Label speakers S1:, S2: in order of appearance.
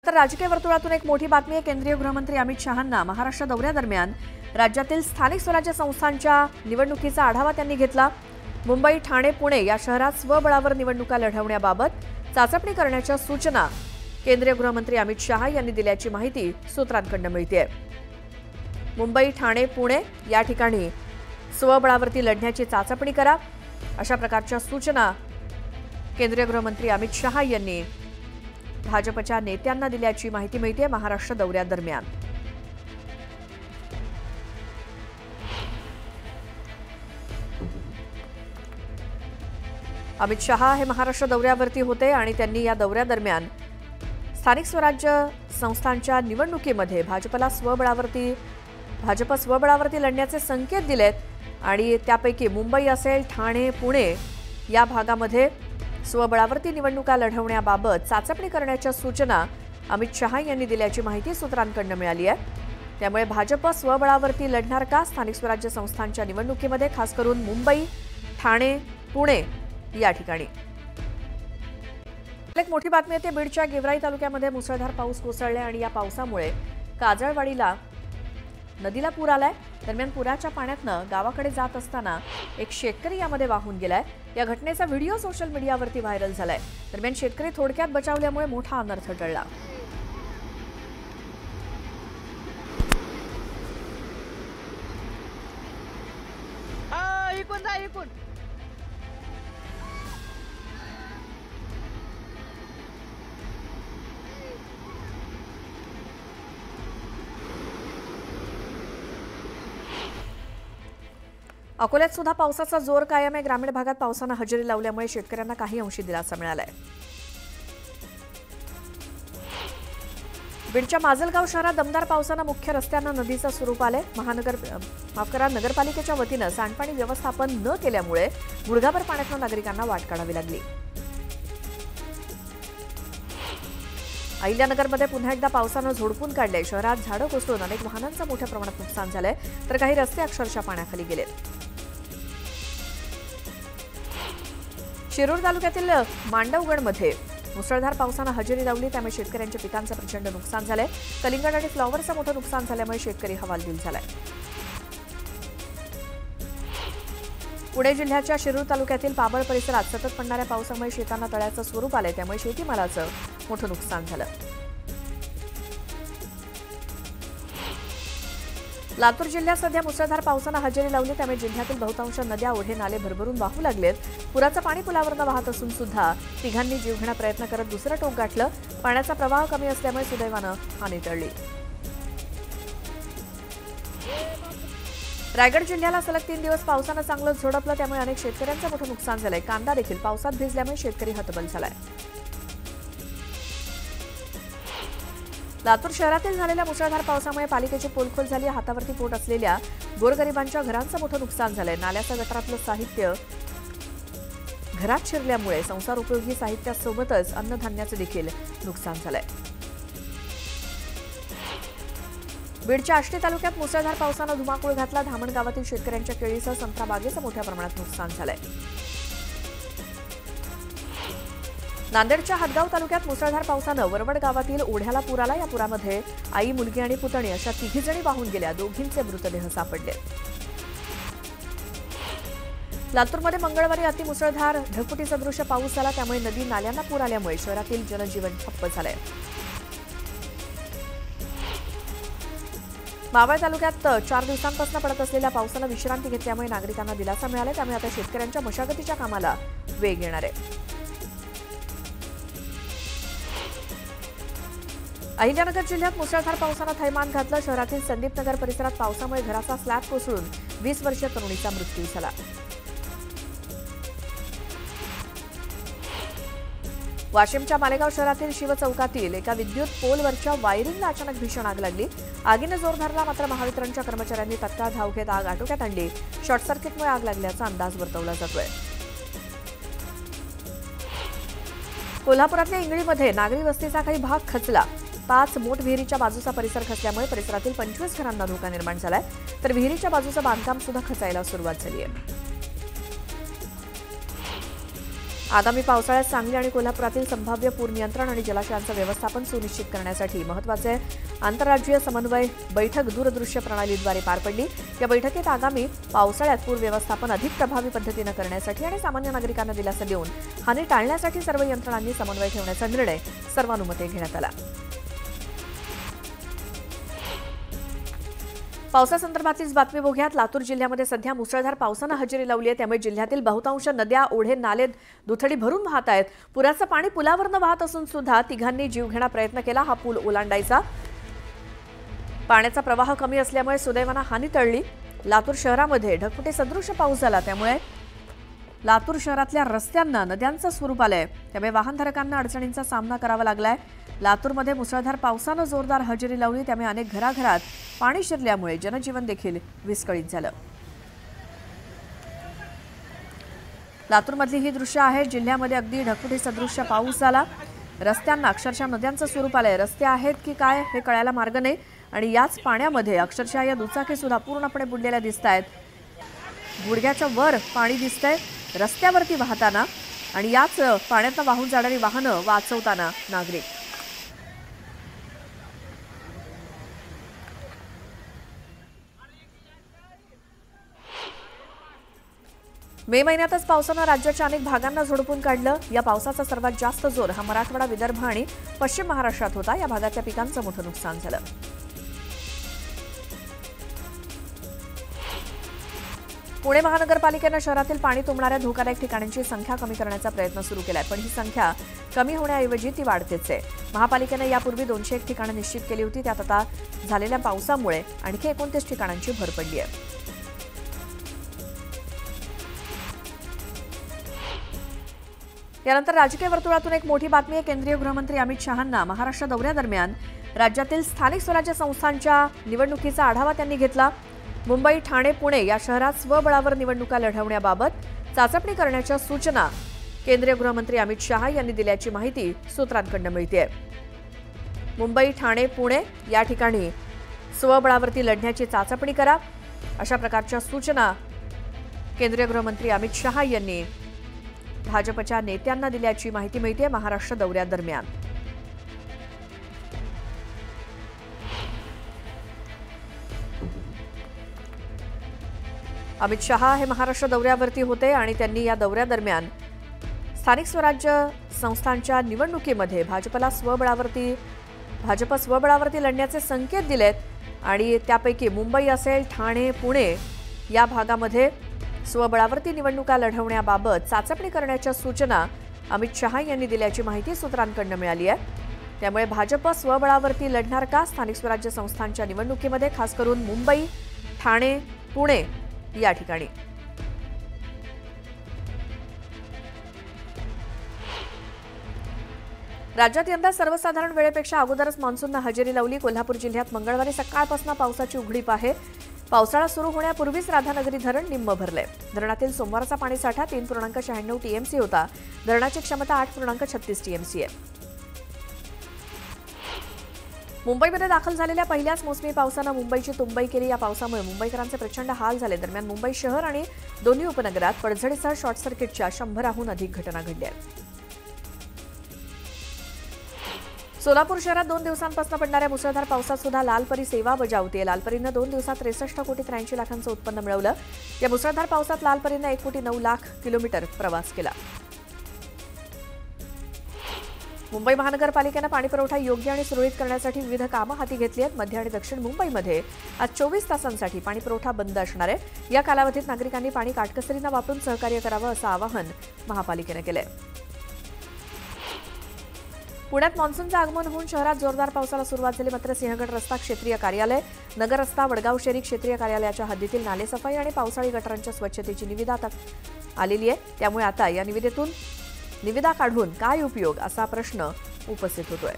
S1: तर राजकीय वर्तुळातून एक मोठी बातमी आहे। केंद्रीय गृहमंत्री अमित शहांना महाराष्ट्र दौऱ्यादरम्यान राज्यातील स्थानिक स्वराज्य संस्थांच्या निवडणुकीचा आढावा त्यांनी घेतला। मुंबई, ठाणे, पुणे या शहरात स्वबळावर निवडणुका लढवण्याबाबत चाचपणी करण्याच्या सूचना केंद्रीय गृहमंत्री अमित शहा यांनी दिल्याची माहिती सूत्रांकडून मिळते। मुंबई, ठाणे, पुणे या ठिकाणी स्वबळावरती लढण्याची चाचपणी करा, अशा प्रकारच्या सूचना केंद्रीय गृहमंत्री अमित शहा यांनी भाजपच्या नेत्यांना दिल्याची माहिती मिळते। महाराष्ट्र दौऱ्यादरम्यान अमित शहा हे महाराष्ट्र दौऱ्यावरती होते आणि त्यांनी या दौऱ्यादरम्यान स्थानिक स्वराज्य संस्थांच्या निवडणुकीमध्ये भाजप स्वबळावरती लढण्याचे संकेत दिलेत आणि त्यापैकी मुंबई असेल, ठाणे, पुणे या भागामध्ये स्वबळावरती निवडणुका लढवण्याबाबत चाचपणी करण्याच्या सूचना अमित शहा यांनी दिल्याची माहिती सूत्रांकडून मिळाली आहे। त्यामुळे भाजप स्वबळावरती लढणार का स्थानिक स्वराज्य संस्थांच्या निवडणुकीमध्ये, खास करून मुंबई, ठाणे, पुणे या ठिकाणी। एक मोठी बातमी येते। बीडच्या गेवराई तालुक्यामध्ये मुसळधार पाऊस कोसळला आणि या पावसामुळे काजळवाडीला नदीला पूर आलाय। दरम्यान पुराच्या पाण्यातनं गावाकडे जात असताना एक शेतकरी यामध्ये वाहून गेलाय। या घटनेचा व्हिडिओ सोशल मीडियावरती व्हायरल झालाय। दरम्यान शेतकरी थोडक्यात बचावल्यामुळे मोठा अनर्थ टळला। अकोल्यात सुद्धा पावसाचा जोर कायम आहे। ग्रामीण भागात पावसाने हजेरी लावल्यामुळे शेतकऱ्यांना काही अंशी दिलासा मिळालाय। बीडच्या माजलगाव शहरात दमदार पावसाने मुख्य रस्त्यांना नदीचं स्वरूप आलंय। नगरपालिकेच्या वतीनं सांडपाणी व्यवस्थापन न केल्यामुळे गुडघाभर पाण्यातून नागरिकांना वाट काढावी लागली। अहिल्यानगरमध्ये पुन्हा एकदा पावसानं झोडपून काढले। शहरात झाडं कोसळून अनेक वाहनांचं मोठ्या प्रमाणात नुकसान झालंय, तर काही रस्ते अक्षरशः पाण्याखाली गेलेत। शिरूर तालुक्यातील मांडवगडमध्ये मुसळधार पावसानं हजेरी लावली, त्यामुळे शेतकऱ्यांच्या पिकांचं प्रचंड नुकसान झालंय। कलिंगड आणि फ्लॉवरचं मोठं नुकसान झाल्यामुळे शेतकरी हवालदिल झालाय। पुणे जिल्ह्याच्या शिरूर तालुक्यातील पाबळ परिसरात सतत पडणाऱ्या पावसामुळे शेतांना तळ्याचं स्वरूप आलंय, त्यामुळे शेतीमालाचं मोठं नुकसान झालं। लातूर जिल्ह्यात सध्या मुसळधार पावसानं हजेरी लावली, त्यामुळे जिल्ह्यातील बहुतांश नद्या, ओढे, नाले भरभरून वाहू लागलेत। पुराचं पाणी पुलावरनं वाहत असून सुद्धा तिघांनी जीवघेणा प्रयत्न करत दुसरं टोक गाठलं। पाण्याचा प्रवाह कमी असल्यामुळे सुदैवानं हानी टळली। रायगड जिल्ह्याला सलग 3 दिवस पावसानं चांगलं झोडपलं, त्यामुळे अनेक शेतकऱ्यांचं मोठं नुकसान झालंय। कांदा देखील पावसात भिजल्यामुळे शेतकरी हतबल झालाय। लातूर शहरातील झालेल्या मुसळधार पावसामुळे पालिकेची पोलखोल झाली। हातावरती पोट असलेल्या गोरगरिबांच्या घरांचं मोठं नुकसान झालंय। नाल्याच्या गटारातलं साहित्य घरात शिरल्यामुळे संसार उपयोगी साहित्यासोबतच अन्नधान्याचं देखील नुकसान झालंय। बीडच्या आष्टी तालुक्यात मुसळधार पावसानं धुमाकूळ घातला। धामण गावातील शेतकऱ्यांच्या केळीसह संत्रा बागेचं मोठ्या प्रमाणात नुकसान झालंय। नांदेडच्या हदगाव तालुक्यात मुसळधार पावसानं वरवड गावातील ओढ्याला पूर आला। या पुरामध्ये आई, मुलगी आणि पुतणी अशा 3 जणी वाहून गेल्या। दोघींचे मृतदेह सापडले। लातूरमध्ये मंगळवारी अतिमुसळधार ढगफुटीसदृश पाऊस झाला, त्यामुळे नदी नाल्यांना पूर आल्यामुळे शहरातील जनजीवन ठप्प झालंय। मावळ तालुक्यात 4 दिवसांपासून पडत असलेल्या पावसानं विश्रांती घेतल्यामुळे नागरिकांना दिलासा मिळाला, त्यामुळे आता शेतकऱ्यांच्या मशागतीच्या कामाला वेग येणार आहे। अहिल्यानगर जिल्ह्यात मुसळधार पावसानं थैमान घातलं। शहरातील संदीपनगर परिसरात पावसामुळे घराचा स्लॅब कोसळून 20 वर्षीय तरुणीचा मृत्यू झाला। वाशिमच्या मालेगाव शहरातील शिव चौकातील एका विद्युत पोलवरच्या वायरिंगला अचानक भीषण आग लागली। आगीने जोर धरला, मात्र महावितरणच्या कर्मचाऱ्यांनी तत्काळ धाव घेत आग आटोक्यात आणली। शॉर्ट सर्किटमुळे आग लागल्याचा अंदाज वर्तवला जातोय। कोल्हापुरातल्या इंगळीमध्ये नागरी वस्तीचा काही भाग खचला। 5 मोठ विहिरीच्या बाजूचा परिसर खचल्यामुळे परिसरातील 25 घरांना धोका निर्माण झालाय, तर विहिरीच्या बाजूचं बांधकाम सुद्धा खचायला सुरुवात झाली आहे। आगामी पावसाळ्यात सांगली आणि कोल्हापुरातील संभाव्य पूर नियंत्रण आणि जलाशयांचं व्यवस्थापन सुनिश्चित करण्यासाठी महत्त्वाचे आंतरराज्यीय समन्वय बैठक दूरदृश्य प्रणालीद्वारे पार पडली। या बैठकीत आगामी पावसाळ्यात पूर व्यवस्थापन अधिक प्रभावी पद्धतीने करण्यासाठी आणि सामान्य नागरिकांना दिलासा देऊन हानी टाळण्यासाठी सर्व यंत्रणांनी समन्वय ठेवण्याचा निर्णय सर्वानुमते घेण्यात आला। पावसासंदर्भातलीच बातमी बघूयात। लातूर जिल्ह्यामध्ये सध्या मुसळधार पावसानं हजेरी लावली आहे, त्यामुळे जिल्ह्यातील बहुतांश नद्या, ओढे, नाले दुथडी भरून वाहत आहेत। पुराचं पाणी पुलावरनं वाहत असून सुद्धा तिघांनी जीवघेणा प्रयत्न केला हा पूल ओलांडायचा। पाण्याचा प्रवाह कमी असल्यामुळे सुदैवानं हानी टळली। लातूर शहरामध्ये ढगफुटी सदृश पाऊस झाला, त्यामुळे लातूर शहरातल्या रस्त्यांना नद्यांचं स्वरूप आलंय, त्यामुळे वाहनधारकांना अडचणींचा सामना करावा लागलाय। लातूरमध्ये मुसळधार पावसानं जोरदार हजेरी लावली, त्यामुळे अनेक घराघरात पाणी शिरल्यामुळे जनजीवन देखील विस्कळीत झालं। लातूरमधली ही दृश्य आहेत। जिल्ह्यामध्ये अगदी ढगफुटी सदृश पाऊस झाला, रस्त्यांना अक्षरशः नद्यांचं स्वरूप आलंय। रस्ते आहेत की काय हे कळायला मार्ग नाही आणि याच पाण्यामध्ये अक्षरशः या दुचाकी सुद्धा पूर्णपणे बुडलेल्या दिसतायत। गुडघ्याच्या वर पाणी दिसतंय रस्त्यावरती वाहताना आणि याच पाण्यातून वाहून जाणारी वाहनं वाचवताना नागरिक। मे महिन्यातच पावसानं राज्याच्या अनेक भागांना झोडपून काढलं। या पावसाचा सर्वात जास्त जोर हा मराठवाडा, विदर्भ आणि पश्चिम महाराष्ट्रात होता। या भागातल्या पिकांचं मोठं नुकसान झालं। पुणे महानगरपालिकेनं शहरातील पाणी तुंबणाऱ्या धोकादायक ठिकाणांची संख्या कमी करण्याचा प्रयत्न सुरू केलाय, पण ही संख्या कमी होण्याऐवजी ती वाढतेच आहे। महापालिकेनं यापूर्वी 201 ठिकाणं निश्चित केली होती, त्यात आता झालेल्या पावसामुळे आणखी 29 ठिकाणांची भर पडली आहे। यानंतर राजकीय वर्तुळातून एक मोठी बातमी आहे। केंद्रीय गृहमंत्री अमित शहांना महाराष्ट्र दौऱ्यादरम्यान राज्यातील स्थानिक स्वराज्य संस्थांच्या निवडणुकीचा आढावा त्यांनी घेतला। मुंबई, ठाणे, पुणे या शहरात स्वबळावर निवडणुका लढवण्याबाबत चाचपणी करण्याच्या सूचना केंद्रीय गृहमंत्री अमित शहा यांनी दिल्याची माहिती सूत्रांकडून मिळतेय। मुंबई, ठाणे, पुणे या ठिकाणी स्वबळावरती लढण्याची चाचपणी करा, अशा प्रकारच्या सूचना केंद्रीय गृहमंत्री अमित शहा यांनी भाजपच्या नेत्यांना दिल्याची माहिती मिळते महाराष्ट्र दौऱ्यादरम्यान। अमित शहा हे महाराष्ट्र दौऱ्यावरती होते आणि त्यांनी या दौऱ्यादरम्यान स्थानिक स्वराज्य संस्थांच्या निवडणुकीमध्ये भाजप स्वबळावरती लढण्याचे संकेत दिलेत आणि त्यापैकी मुंबई असेल, ठाणे, पुणे या भागामध्ये स्वबळावरती निवडणुका लढवण्याबाबत चाचपणी करण्याच्या सूचना अमित शहा यांनी दिल्याची माहिती सूत्रांकडून मिळाली आहे। त्यामुळे भाजप स्वबळावरती लढणार का स्थानिक स्वराज्य संस्थांच्या निवडणुकीमध्ये, खास करून मुंबई, ठाणे, पुणे या ठिकाणी। राज्यात यंदा सर्वसाधारण वेळेपेक्षा अगोदरच मान्सूननं हजेरी लावली। कोल्हापूर जिल्ह्यात मंगळवारी सकाळपासून पावसाची उघडीप आहे। पावसाळा सुरू होण्यापूर्वीच राधानगरी धरण निम्म भरले। धरणातील सोमवारचा पाणीसाठा 3.96 टीएमसी होता। धरणाची क्षमता 8.36 टीएमसी आहे। मुंबईमध्ये दाखल झालेल्या पहिल्याच मोसमी पावसानं मुंबईची तुंबई केली। या पावसामुळे मुंबईकरांचे प्रचंड हाल झाले। दरम्यान मुंबई शहर आणि दोन्ही उपनगरात पडझडीसह शॉर्ट सर्किटच्या 100हून अधिक घटना घडल्या। सोलापूर शहरात 2 दिवसांपासून पडणाऱ्या मुसळधार पावसात सुद्धा लालपरी सेवा बजावते। लालपरीनं 2 दिवसात 63,83 लाखांचं उत्पन्न मिळवलं। या मुसळधार पावसात लालपरीनं 1,09,00,000 किलोमीटर प्रवास केला। मुंबई महानगरपालिकेनं पाणीपुरवठा योग्य आणि सुरळीत करण्यासाठी विविध कामं हाती घेतली आहेत। मध्य आणि दक्षिण मुंबईमध्ये आज 24 तासांसाठी पाणीपुरवठा बंद असणार आहे। या कालावधीत नागरिकांनी पाणी काटकसरीनं वापरून सहकार्य करावं असं आवाहन महापालिकेनं केलंय। पुण्यात मान्सूनचं आगमन होऊन शहरात जोरदार पावसाला सुरुवात झाली, मात्र सिंहगड रस्ता, क्षेत्रीय कार्यालय, नगर रस्ता, वडगाव शेरी क्षेत्रीय कार्यालयाच्या हद्दीतील नालेसफाई आणि पावसाळी गटारांच्या स्वच्छतेची निविदा आलेली आहे। त्यामुळे आता या निविदा काढून काय उपयोग असा प्रश्न उपस्थित होतोय।